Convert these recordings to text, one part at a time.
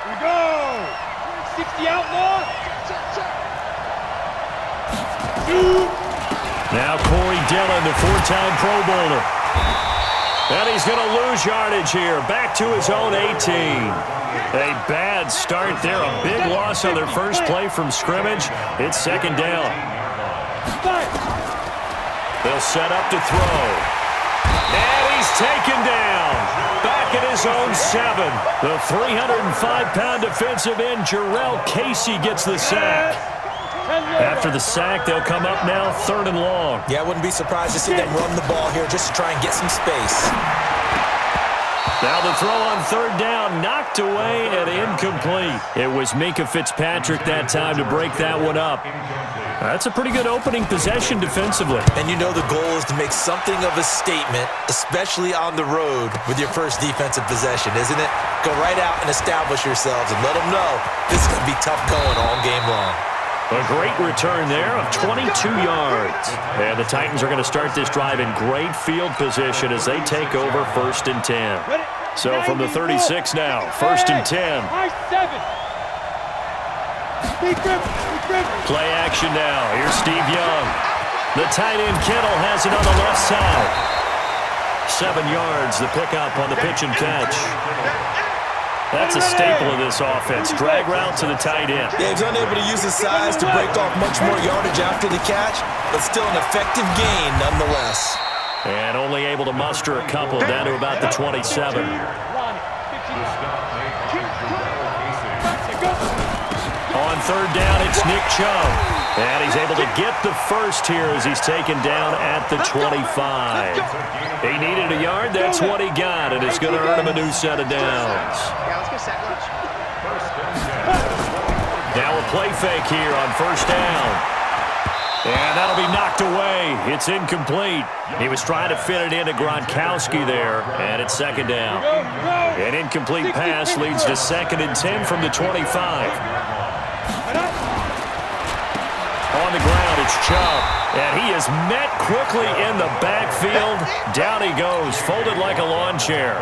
Here we go. 60 outlaw. Now Corey Dillon, the four-time Pro Bowler. And he's going to lose yardage here. Back to his own 18. A bad start there. A big loss on their first play from scrimmage. It's second down. They'll set up to throw. And he's taken down. Back at his own 7. The 305-pound defensive end, Jarrell Casey, gets the sack. After the sack, they'll come up now, 3rd and long. Yeah, I wouldn't be surprised to see them run the ball here just to try and get some space. Now the throw on 3rd down, knocked away and incomplete. It was Minkah Fitzpatrick that time to break that one up. That's a pretty good opening possession defensively. And you know the goal is to make something of a statement, especially on the road with your first defensive possession, isn't it? Go right out and establish yourselves and let them know this is going to be tough going all game long. A great return there of 22 yards. And the Titans are going to start this drive in great field position as they take over 1st and 10. So from the 36 now, 1st and 10. Play action now. Here's Steve Young. The tight end Kittle has it on the left side. 7 yards, the pickup on the pitch and catch. That's a staple of this offense. Drag route to the tight end. Yeah, he's unable to use his size to break off much more yardage after the catch, but still an effective gain nonetheless. And only able to muster a couple down to about the 27. On 3rd down, it's Nick Chubb. And he's able to get the first here as he's taken down at the 25. He needed a yard. That's what he got, and it's going to earn him a new set of downs. Now a play fake here on 1st down. And that'll be knocked away. It's incomplete. He was trying to fit it into Gronkowski there, and it's 2nd down. An incomplete pass leads to 2nd and 10 from the 25. On the ground, it's Chubb. And he is met quickly in the backfield. Down he goes, folded like a lawn chair.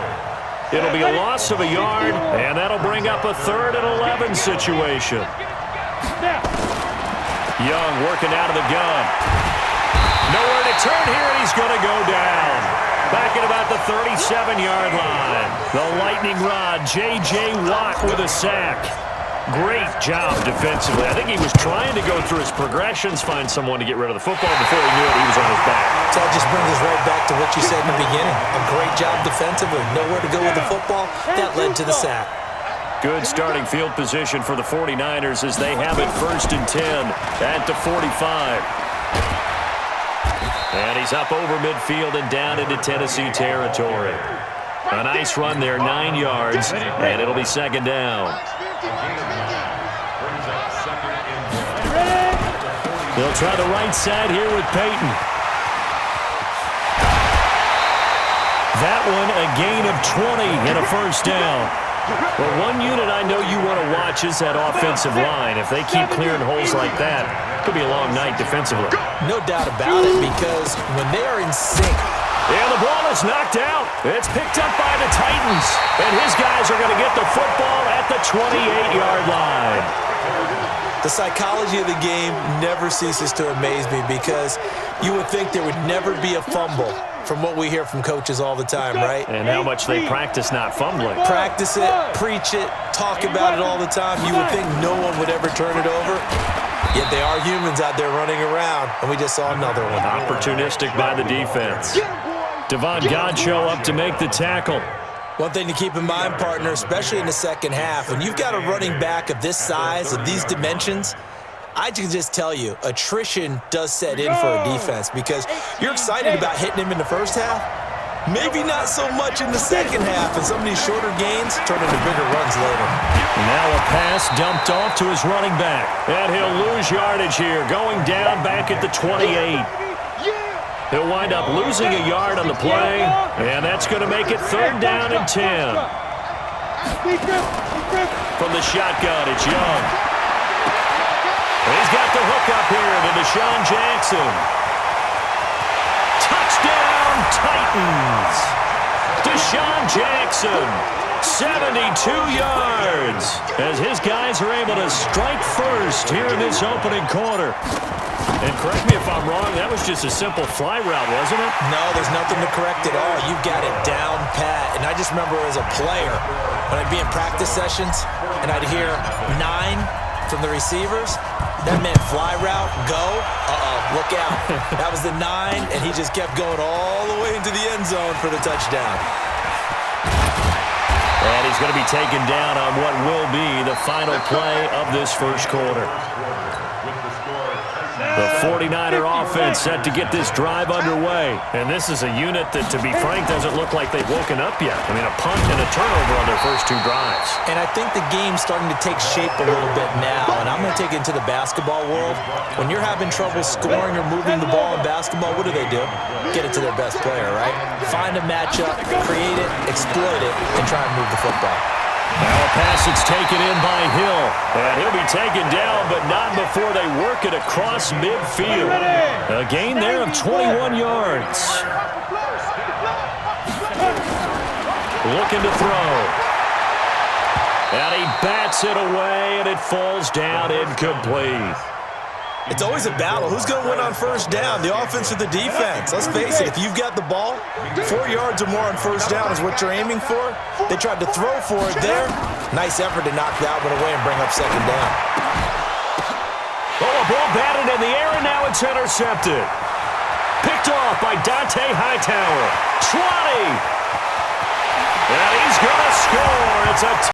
It'll be a loss of a yard, and that'll bring up a 3rd and 11 situation. Young working out of the gun. Nowhere to turn here, and he's going to go down. Back at about the 37-yard line. The lightning rod, J.J. Watt with a sack. Great job defensively. I think he was trying to go through his progressions, find someone to get rid of the football. Before he knew it, he was on his back. So that just brings us right back to what you said in the beginning. A great job defensively. Nowhere to go with the football. That led to the sack. Good starting field position for the 49ers as they have it 1st and 10 at the 45. And he's up over midfield and down into Tennessee territory. A nice run there, 9 yards, and it'll be 2nd down. They'll try the right side here with Peyton. That one, a gain of 20 and a 1st down. Well, one unit I know you want to watch is that offensive line. If they keep clearing holes like that, it could be a long night defensively. No doubt about it, because when they are in sync. And the ball is knocked out. It's picked up by the Titans. And his guys are going to get the football at the 28-yard line. The psychology of the game never ceases to amaze me, because you would think there would never be a fumble from what we hear from coaches all the time, right? And how much they practice not fumbling. Practice it, preach it, talk about it all the time. You would think no one would ever turn it over. Yet they are humans out there running around, and we just saw another one. Opportunistic by the defense. Devon Godchaux up to make the tackle. One thing to keep in mind, partner, especially in the second half, when you've got a running back of this size, of these dimensions, I can just tell you, attrition does set in for a defense, because you're excited about hitting him in the first half. Maybe not so much in the second half, and some of these shorter gains turn into bigger runs later. Now a pass dumped off to his running back. And he'll lose yardage here, going down back at the 28. He'll wind up losing a yard on the play, and that's going to make it 3rd down and 10. From the shotgun, it's Young. He's got the hook up here to Deshaun Jackson. Touchdown, Titans! Deshaun Jackson 72 yards as his guys are able to strike first here in this opening quarter. And correct me if I'm wrong, that was just a simple fly route, wasn't it? No, there's nothing to correct at all. You've got it down pat. And I just remember as a player, when I'd be in practice sessions and I'd hear 9 from the receivers, that meant fly route, go, look out. That was the 9, and he just kept going all the way into the end zone for the touchdown. And he's going to be taken down on what will be the final play of this first quarter. The 49er offense set to get this drive underway. And this is a unit that, to be frank, doesn't look like they've woken up yet. I mean, a punt and a turnover on their first 2 drives. And I think the game's starting to take shape a little bit now. And I'm going to take it into the basketball world. When you're having trouble scoring or moving the ball in basketball, what do? Get it to their best player, right? Find a matchup, create it, exploit it, and try and move the football. Now a pass that's taken in by Hill. And he'll be taken down, but not before they work it across midfield. A gain there of 21 yards. Looking to throw. And he bats it away, and it falls down incomplete. It's always a battle. Who's going to win on first down, the offense or the defense? Let's face it, if you've got the ball, 4 yards or more on first down is what you're aiming for. They tried to throw for it there. Nice effort to knock that one away and bring up second down. Oh, a ball batted in the air, and now it's intercepted. Picked off by Dante Hightower. 20. And he's going to score. It's a